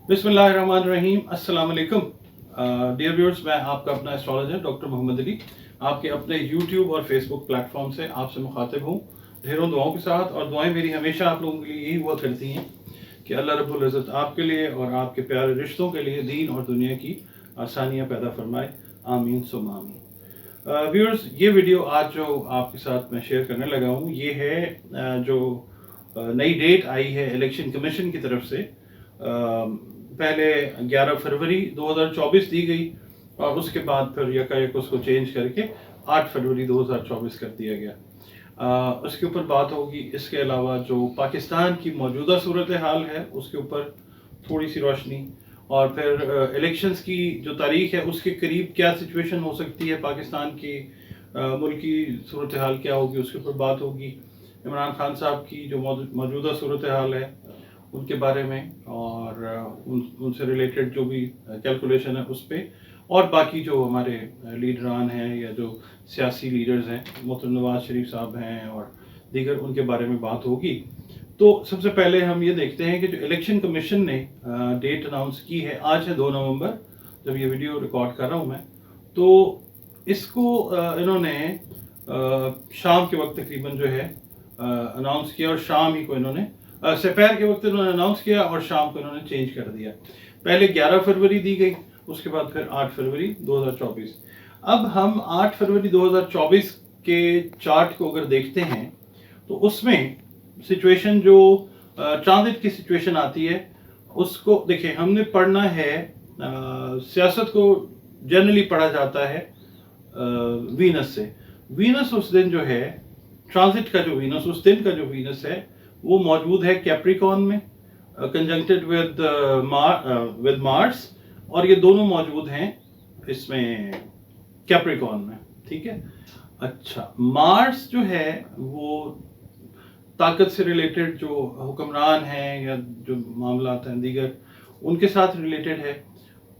बिस्मिल्लाहिर्रहमानिर्रहीम, अस्सलाम वालेकुम। डियर व्यूअर्स, मैं आपका अपना एस्ट्रोलॉजर डॉक्टर मोहम्मद अली आपके अपने यूट्यूब और फेसबुक प्लेटफॉर्म से आपसे मुखातिब हूँ ढेरों दुआओं के साथ। और दुआएं मेरी हमेशा आप लोगों के लिए यही हुआ करती हैं कि अल्लाह रब्बुल इज़्ज़त आपके लिए और आपके प्यारे रिश्तों के लिए दीन और दुनिया की आसानियाँ पैदा फरमाए। आमीन सुम्मा आमीन। व्यूअर्स, ये वीडियो आज जो आपके साथ मैं शेयर करने लगा हूँ, ये है जो नई डेट आई है इलेक्शन कमीशन की तरफ से। पहले 11 फरवरी 2024 दी गई और उसके बाद फिर यकायक उसको चेंज करके 8 फरवरी 2024 कर दिया गया। उसके ऊपर बात होगी। इसके अलावा जो पाकिस्तान की मौजूदा सूरत हाल है उसके ऊपर थोड़ी सी रोशनी, और फिर इलेक्शंस की जो तारीख है उसके करीब क्या सिचुएशन हो सकती है, पाकिस्तान की मुल्की सूरत हाल क्या होगी, उसके ऊपर बात होगी। इमरान खान साहब की जो मौजूदा सूरत हाल है उनके बारे में, और उनसे रिलेटेड जो भी कैलकुलेशन है उस पर, और बाकी जो हमारे लीडरान हैं या जो सियासी लीडर्स हैं, मोहतरम नवाज शरीफ साहब हैं और दीगर, उनके बारे में बात होगी। तो सबसे पहले हम ये देखते हैं कि जो इलेक्शन कमीशन ने डेट अनाउंस की है, आज है 2 नवंबर जब ये वीडियो रिकॉर्ड कर रहा हूँ मैं, तो इसको इन्होंने शाम के वक्त तकरीबन जो है अनाउंस किया, और शाम ही को इन्होंने सपहर के वक्त इन्होंने अनाउंस किया और शाम को इन्होंने चेंज कर दिया। पहले 11 फरवरी दी गई, उसके बाद फिर 8 फरवरी 2024। अब हम 8 फरवरी 2024 के चार्ट को अगर देखते हैं तो उसमें सिचुएशन जो ट्रांजिट की सिचुएशन आती है उसको देखिए। हमने पढ़ना है, सियासत को जनरली पढ़ा जाता है वीनस से। वीनस उस दिन जो है, ट्रांजिट का जो वीनस, उस दिन का जो वीनस है वो मौजूद है कैप्रिकॉन में, कंजंक्टेड विद मार्स, और ये दोनों मौजूद हैं इसमें कैप्रिकॉन में। ठीक है। अच्छा, मार्स जो है वो ताकत से रिलेटेड जो हुक्मरान हैं या जो मामलात हैं दीगर, उनके साथ रिलेटेड है।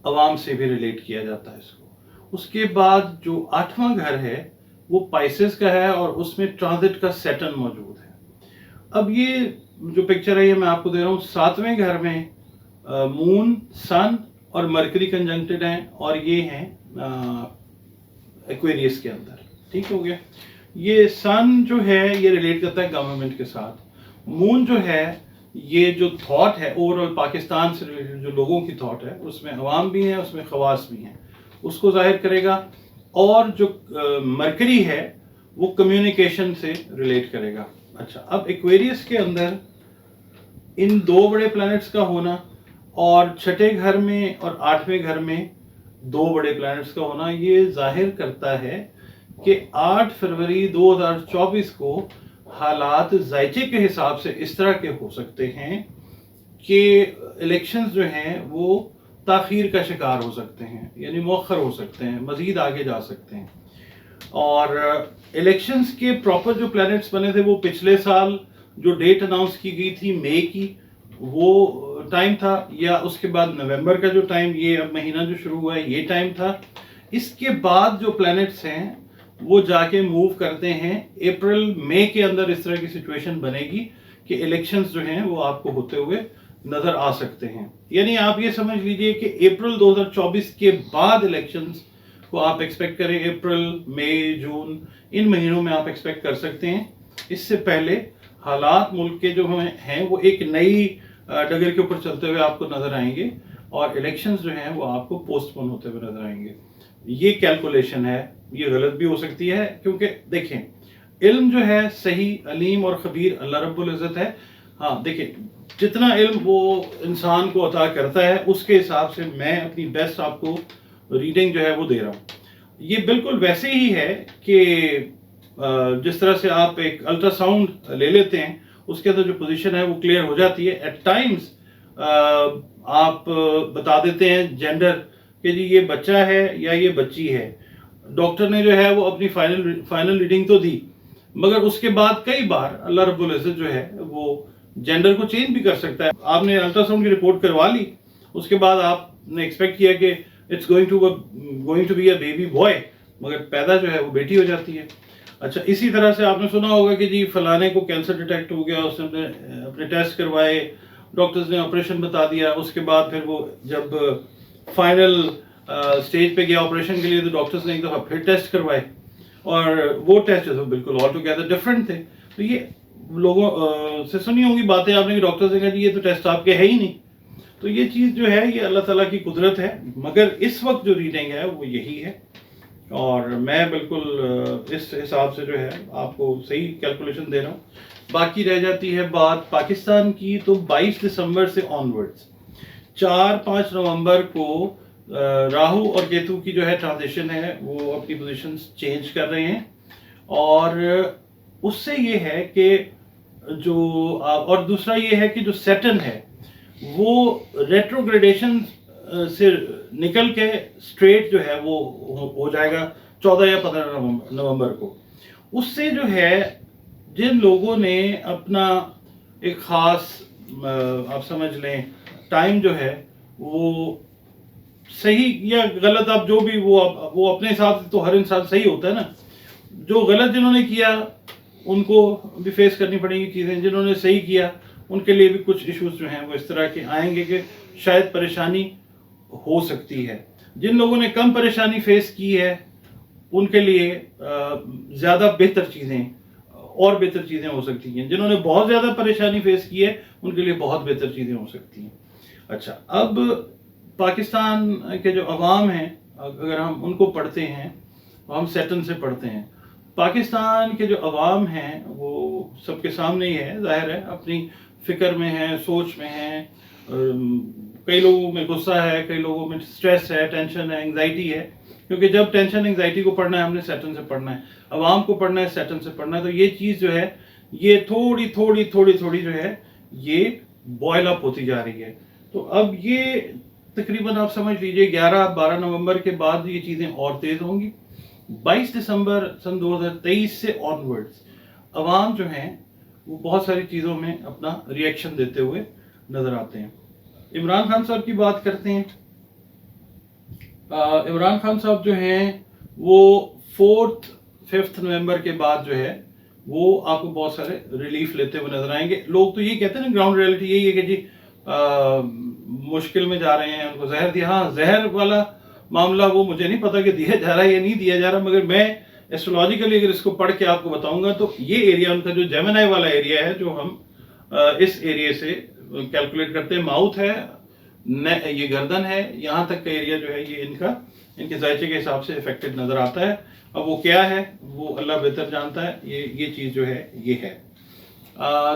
अवाम से भी रिलेट किया जाता है इसको। उसके बाद जो 8वां घर है वो पाइसेस का है और उसमें ट्रांजिट का सैटर्न मौजूद है। अब ये जो पिक्चर है ये मैं आपको दे रहा हूँ। 7वें घर में मून, सन और मरकरी कंजंक्टेड हैं, और ये हैं एक्वेरियस के अंदर। ठीक हो गया। ये सन जो है ये रिलेट करता है गवर्नमेंट के साथ। मून जो है ये जो थॉट है ओवरऑल पाकिस्तान से रिलेटेड, जो लोगों की थॉट है उसमें अवाम भी हैं, उसमें खवास भी हैं, उसको जाहिर करेगा। और जो मरकरी है वो कम्युनिकेशन से रिलेट करेगा। अच्छा, अब एक्वेरियस के अंदर इन 2 बड़े प्लैनेट्स का होना और छठे घर में और 8वें घर में 2 बड़े प्लैनेट्स का होना, ये जाहिर करता है कि 8 फरवरी 2024 को हालात जायचे के हिसाब से इस तरह के हो सकते हैं कि इलेक्शंस जो हैं वो ताखीर का शिकार हो सकते हैं, यानी मौखर हो सकते हैं, मजीद आगे जा सकते हैं। और इलेक्शंस के प्रॉपर जो प्लैनेट्स बने थे वो पिछले साल जो डेट अनाउंस की गई थी मई की, वो टाइम था, या उसके बाद नवंबर का जो टाइम, ये अब महीना जो शुरू हुआ है ये टाइम था। इसके बाद जो प्लैनेट्स हैं वो जाके मूव करते हैं अप्रैल मई के अंदर। इस तरह की सिचुएशन बनेगी कि इलेक्शंस जो हैं वो आपको होते हुए नजर आ सकते हैं। यानी आप ये समझ लीजिए कि अप्रैल 2024 के बाद इलेक्शंस को आप एक्सपेक्ट करें। अप्रैल, मई, जून, इन महीनों में आप एक्सपेक्ट कर सकते हैं। इससे पहले हालात मुल्क के जो हैं वो एक नई डगर के ऊपर चलते हुए आपको नजर आएंगे, और इलेक्शंस जो हैं वो आपको पोस्टपोन होते हुए नजर आएंगे। ये कैलकुलेशन है, ये गलत भी हो सकती है, क्योंकि देखें इल्म जो है सही, अलीम और खबीर अल्लाह रब्बुल इज़्ज़त है। हाँ देखिए, जितना इल्म वो इंसान को अता करता है उसके हिसाब से मैं अपनी बेस्ट आपको रीडिंग जो है वो दे रहा हूँ। ये बिल्कुल वैसे ही है कि जिस तरह से आप एक अल्ट्रासाउंड ले लेते हैं, उसके अंदर जो पोजीशन है वो क्लियर हो जाती है। एट टाइम्स आप बता देते हैं जेंडर कि जी ये बच्चा है या ये बच्ची है। डॉक्टर ने जो है वो अपनी फाइनल रीडिंग तो दी, मगर उसके बाद कई बार अल्लाह रब्बुल इज़्ज़त जो है वो जेंडर को चेंज भी कर सकता है। आपने अल्ट्रासाउंड की रिपोर्ट करवा ली, उसके बाद आपने एक्सपेक्ट किया कि it's going to be a baby boy, मगर पैदा जो है वो बेटी हो जाती है। अच्छा, इसी तरह से आपने सुना होगा कि जी फलाने को कैंसर डिटेक्ट हो गया, उसने अपने टेस्ट करवाए, ڈاکٹرز نے آپریشن بتا دیا. اس کے بعد پھر وہ جب فائنل اسٹیج پہ گیا آپریشن کے لیے تو ڈاکٹرز نے ایک دفعہ پھر ٹیسٹ کروائے اور وہ ٹیسٹ جو بالکل آل ٹوگیدر ڈفرینٹ تھے. تو یہ لوگوں سے سنی ہوں گی باتیں آپ نے کہ ڈاکٹرز نے کہا جی یہ تو ٹیسٹ آپ کے ہے ہی نہیں. تو یہ چیز جو ہے یہ اللہ تعالیٰ کی قدرت ہے, مگر اس وقت جو ریڈنگ ہے وہ یہی ہے اور میں بالکل اس حساب سے جو ہے آپ کو صحیح کیلکولیشن دے رہا ہوں. باقی رہ جاتی ہے بات پاکستان کی, تو 22 دسمبر سے آنورڈز 4-5 نومبر کو راہو اور کیتو کی جو ہے ٹرانزیشن ہے وہ اپنی پوزیشنز چینج کر رہے ہیں اور اس سے یہ ہے کہ جو اور دوسرا یہ ہے کہ جو سیٹرن ہے وہ ریٹروگریڈیشن سے نکل کے اسٹریٹ جو ہے وہ ہو جائے گا 14 یا 15 نومبر کو. اس سے جو ہے جن لوگوں نے اپنا ایک خاص آپ سمجھ لیں ٹائم جو ہے وہ صحیح یا غلط, آپ جو بھی وہ اپنے حساب سے تو ہر انسان صحیح ہوتا ہے نا, جو غلط جنہوں نے کیا ان کو بھی فیس کرنی پڑیں گی چیزیں, جنہوں نے صحیح کیا ان کے لیے بھی کچھ ایشوز جو ہیں وہ اس طرح کے آئیں گے کہ شاید پریشانی ہو سکتی ہے. جن لوگوں نے کم پریشانی فیس کی ہے ان کے لیے زیادہ بہتر چیزیں اور بہتر چیزیں ہو سکتی ہیں. جنہوں نے بہت زیادہ پریشانی فیس کی ہے ان کے لیے بہت بہتر چیزیں ہو سکتی ہیں. اچھا, اب پاکستان کے جو عوام ہیں اگر ہم ان کو پڑھتے ہیں, ہم سیٹن سے پڑھتے ہیں, پاکستان کے جو عوام ہیں وہ سب کے سامنے ہی ہے, ظاہر ہے اپنی فکر میں ہیں, سوچ میں ہیں. کئی لوگوں میں غصہ ہے, کئی لوگوں میں سٹریس ہے, ٹینشن ہے, انگزائٹی ہے, کیونکہ جب ٹینشن انگزائٹی کو پڑھنا ہے ہم نے سیٹن سے پڑھنا ہے, عوام کو پڑھنا ہے سیٹن سے پڑھنا ہے. تو یہ چیز جو ہے یہ تھوڑی جو ہے یہ بوائل اپ ہوتی جا رہی ہے. تو اب یہ تقریباً آپ سمجھ لیجئے 11-12 نومبر کے بعد یہ چیزیں اور تیز ہوں گی. 22 دسمبر سن 2023 سے آنورڈز عوام جو ہیں وہ بہت ساری چیزوں میں اپنا ری ایکشن دیتے ہوئے نظر آتے ہیں. عمران خان صاحب کی بات کرتے ہیں. عمران خان صاحب جو ہیں وہ 4-5 نومبر کے بعد جو ہے وہ آپ کو بہت سارے ریلیف لیتے ہوئے نظر آئیں گے. لوگ تو یہ کہتے ہیں نا گراؤنڈ ریئلٹی یہی ہے کہ جی مشکل میں جا رہے ہیں, ان کو زہر دیا. ہاں, زہر والا معاملہ وہ مجھے نہیں پتا کہ دیا جا رہا ہے یا نہیں دیا جا رہا, مگر میں ایسٹرولوجیکلی اگر اس کو پڑھ کے آپ کو بتاؤں گا تو یہ ایریا ان کا جو جیمنائی والا ایریا ہے جو ہم اس ایریا سے کیلکولیٹ کرتے ہیں, ماؤتھ ہے, یہ گردن ہے, یہاں تک کا ایریا جو ہے یہ ان کے ذائچے کے حساب سے افیکٹڈ نظر آتا ہے. اب وہ کیا ہے وہ اللہ بہتر جانتا ہے. یہ چیز جو ہے یہ ہے.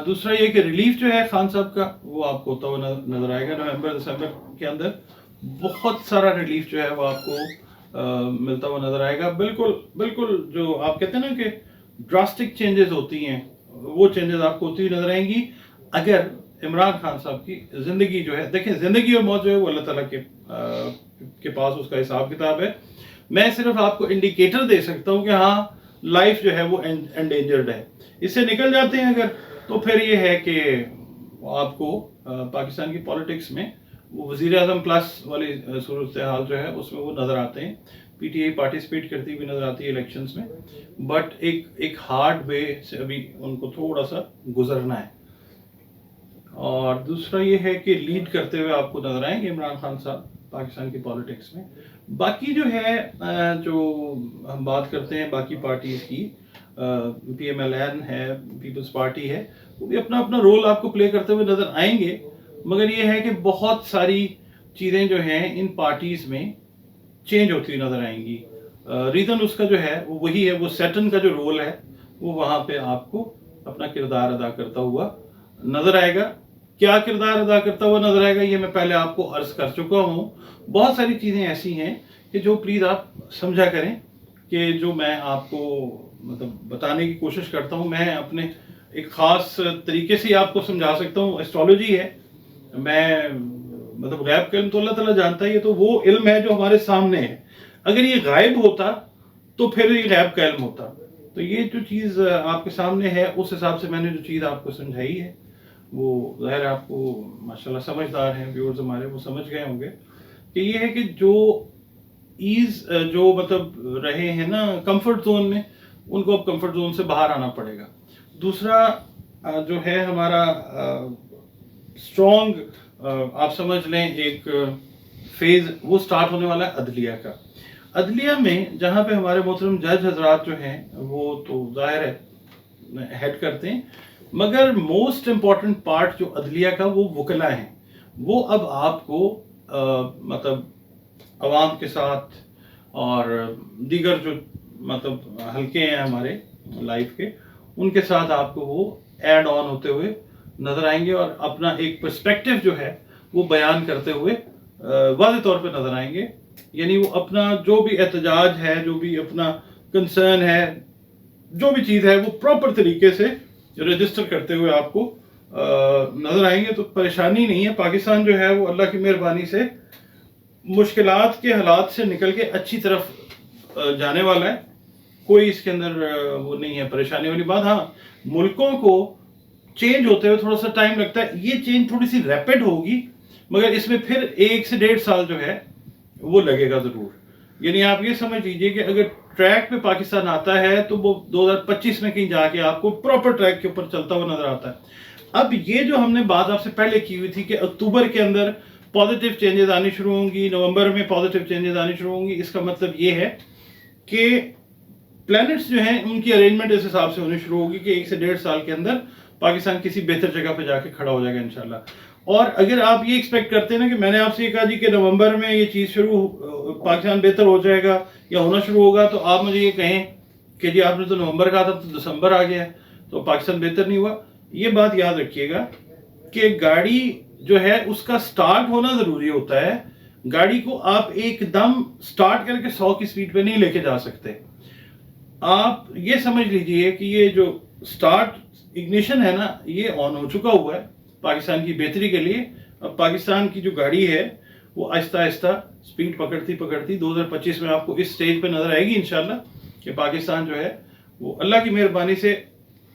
دوسرا یہ کہ ریلیف جو ہے خان صاحب کا وہ آپ کو ہوتا ہوا نظر آئے گا. نومبر دسمبر کے اندر بہت سارا ریلیف جو ہے وہ آپ کو ملتا ہوا نظر آئے گا. بالکل جو آپ کہتے ہیں نا کہ ڈراسٹک چینجز ہوتی ہیں وہ چینجز آپ کو ہوتی ہوئی نظر آئیں گی اگر عمران خان صاحب کی زندگی جو ہے, دیکھیں زندگی اور موت جو ہے وہ اللہ تعالیٰ کے پاس اس کا حساب کتاب ہے. میں صرف آپ کو انڈیکیٹر دے سکتا ہوں کہ ہاں لائف جو ہے وہ انڈینجرڈ ہے. اس سے نکل جاتے ہیں اگر تو پھر یہ ہے کہ آپ کو پاکستان کی پالیٹکس میں وزیر اعظم پلس والی صورتحال جو ہے اس میں وہ نظر آتے ہیں. پی ٹی آئی پارٹیسپیٹ کرتی ہوئی نظر آتی ہے الیکشنز میں, بٹ ایک ہارڈ وے سے ابھی ان کو تھوڑا سا گزرنا ہے. اور دوسرا یہ ہے کہ لیڈ کرتے ہوئے آپ کو نظر آئیں گے عمران خان صاحب پاکستان کی پالیٹکس میں. باقی جو ہے جو ہم بات کرتے ہیں باقی پارٹیز کی, پی ایم ایل این ہے, پیپلز پارٹی ہے, وہ بھی اپنا رول آپ کو پلے کرتے ہوئے نظر آئیں گے, مگر یہ ہے کہ بہت ساری چیزیں جو ہیں ان پارٹیز میں چینج ہوتی ہوئی نظر آئیں گی. ریزن اس کا جو ہے وہ وہی ہے, وہ سیٹن کا جو رول ہے وہ وہاں پہ آپ کو اپنا کردار ادا کرتا ہوا نظر آئے گا. کیا کردار ادا کرتا ہوا نظر آئے گا یہ میں پہلے آپ کو عرض کر چکا ہوں. بہت ساری چیزیں ایسی ہیں کہ جو پلیز آپ سمجھا کریں کہ جو میں آپ کو مطلب بتانے کی کوشش کرتا ہوں میں اپنے ایک خاص طریقے سے آپ کو سمجھا سکتا ہوں. ایسٹرولوجی ہے, میں مطلب غیب کا علم تو اللہ تعالیٰ جانتا ہے, یہ تو وہ علم ہے جو ہمارے سامنے ہے. اگر یہ غائب ہوتا تو پھر یہ غیب کا علم ہوتا. تو یہ جو چیز آپ کے سامنے ہے اس حساب سے میں نے جو چیز آپ کو سمجھائی ہے وہ ظاہر آپ کو ماشاءاللہ سمجھدار ہیں ویورز ہمارے, وہ سمجھ گئے ہوں گے کہ یہ ہے کہ جو ایز جو مطلب رہے ہیں نا کمفرٹ زون میں, ان کو اب کمفرٹ زون سے باہر آنا پڑے گا. دوسرا جو ہے ہمارا स्ट्रॉन्ग आप समझ लें एक फेज वो स्टार्ट होने वाला है अदलिया का। अदलिया में जहाँ पे हमारे मोहतरम जज हजरात जो हैं वो तो ज़ाहिर है हेड करते हैं, मगर मोस्ट इम्पॉर्टेंट पार्ट जो अदलिया का वो वकला हैं, वो अब आपको मतलब अवाम के साथ और दीगर जो मतलब हल्के हैं हमारे लाइफ के, उनके साथ आपको वो ऐड ऑन होते हुए नज़र आएंगे और अपना एक पर्सपेक्टिव जो है वो बयान करते हुए वाज़ेह तौर पे नज़र आएंगे। यानी वो अपना जो भी एहतजाज है, जो भी अपना कंसर्न है, जो भी चीज़ है वो प्रॉपर तरीके से रजिस्टर करते हुए आपको नज़र आएंगे। तो परेशानी नहीं है, पाकिस्तान जो है वो अल्लाह की मेहरबानी से मुश्किलात के हालात से निकल के अच्छी तरफ जाने वाला है। कोई इसके अंदर वो नहीं है परेशानी वाली बात। हाँ, मुल्कों को चेंज होते हुए थोड़ा सा टाइम लगता है, ये चेंज थोड़ी सी रैपिड होगी, मगर इसमें फिर 1 से 1.5 साल जो है वो लगेगा ज़रूर। यानी आप ये समझ लीजिए कि अगर ट्रैक पे पाकिस्तान आता है तो वो 2025 में कहीं जाके आपको प्रॉपर ट्रैक के ऊपर चलता हुआ नजर आता है। अब ये जो हमने बात आपसे पहले की हुई थी कि अक्टूबर के अंदर पॉजिटिव चेंजेस आनी शुरू होंगी, नवंबर में पॉजिटिव चेंजेस आनी शुरू होंगी, इसका मतलब ये है कि प्लैनेट्स जो हैं उनकी अरेंजमेंट इस हिसाब से होनी शुरू होगी कि 1 से 1.5 साल के अंदर पाकिस्तान किसी बेहतर जगह पे जाके खड़ा हो जाएगा इंशाल्लाह। और अगर आप ये एक्सपेक्ट करते हैं ना कि मैंने आपसे ये कहा जी कि नवंबर में ये चीज़ पाकिस्तान बेहतर हो जाएगा या होना शुरू होगा, तो आप मुझे ये कहें कि जी आपने तो नवंबर कहा था तो दिसंबर आ गया तो पाकिस्तान बेहतर नहीं हुआ। ये बात याद रखिएगा कि गाड़ी जो है उसका स्टार्ट होना ज़रूरी होता है। गाड़ी को आप एकदम स्टार्ट करके 100 की स्पीड पे नहीं लेके जा सकते। आप ये समझ लीजिए कि ये जो स्टार्ट इग्निशन है ना, ये ऑन हो चुका हुआ है पाकिस्तान की बेहतरी के लिए। अब पाकिस्तान की जो गाड़ी है वो आहिस्ता आहिस्ता स्पीड पकड़ती पकड़ती 2025 में आपको इस स्टेज पे नज़र आएगी इंशाल्लाह कि पाकिस्तान जो है वो अल्लाह की मेहरबानी से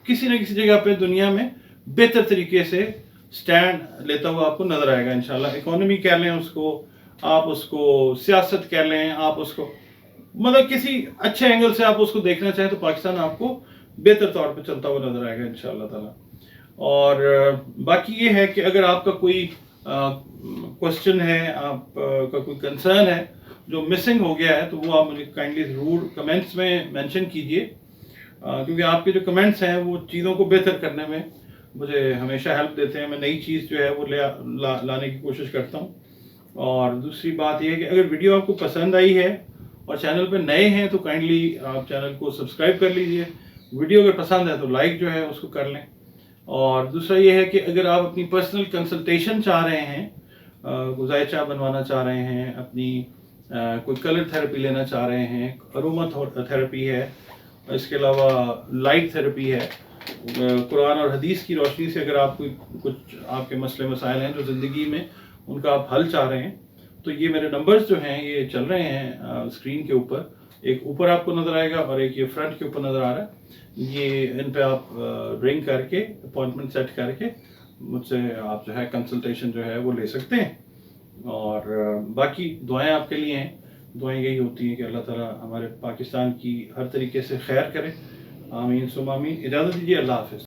किसी न किसी जगह पे दुनिया में बेहतर तरीके से स्टैंड लेता हुआ आपको नज़र आएगा इंशाल्लाह। इकोनॉमी कह लें उसको, आप उसको सियासत कह लें, आप उसको मतलब किसी अच्छे एंगल से आप उसको देखना चाहें तो पाकिस्तान आपको बेहतर तौर पे चलता हुआ नजर आएगा इंशाल्लाह ताला। और बाकी ये है कि अगर आपका कोई क्वेश्चन है, आपका कोई कंसर्न है जो मिसिंग हो गया है, तो वो आप मुझे काइंडली ज़रूर कमेंट्स में मेंशन कीजिए, क्योंकि आपके जो कमेंट्स हैं वो चीज़ों को बेहतर करने में मुझे हमेशा हेल्प देते हैं। मैं नई चीज़ जो है वो लाने की कोशिश करता हूँ। और दूसरी बात यह है कि अगर वीडियो आपको पसंद आई है और चैनल पे नए हैं तो काइंडली आप चैनल को सब्सक्राइब कर लीजिए। वीडियो अगर पसंद है तो लाइक जो है उसको कर लें। और दूसरा ये है कि अगर आप अपनी पर्सनल कंसल्टेशन चाह रहे हैं, गुजाइचा बनवाना चाह रहे हैं, अपनी कोई कलर थेरेपी लेना चाह रहे हैं, अरोमा थेरेपी है, इसके अलावा लाइट थेरेपी है, कुरान और हदीस की रोशनी से अगर आप कुछ आपके मसले मसाइल हैं जो ज़िंदगी में उनका आप हल चाह रहे हैं, तो ये मेरे नंबर्स जो हैं ये चल रहे हैं स्क्रीन के ऊपर। एक ऊपर आपको नज़र आएगा और एक ये फ्रंट के ऊपर नज़र आ रहा है। ये इन पे आप रिंग करके अपॉइंटमेंट सेट करके मुझसे आप जो है कंसल्टेशन जो है वो ले सकते हैं। और बाकी दुआएं आपके लिए हैं। दुआएं यही होती हैं कि अल्लाह ताला हमारे पाकिस्तान की हर तरीके से खैर करे। आमीन सुम आमीन। इजाज़त दीजिए, अल्लाह हाफ़िज़।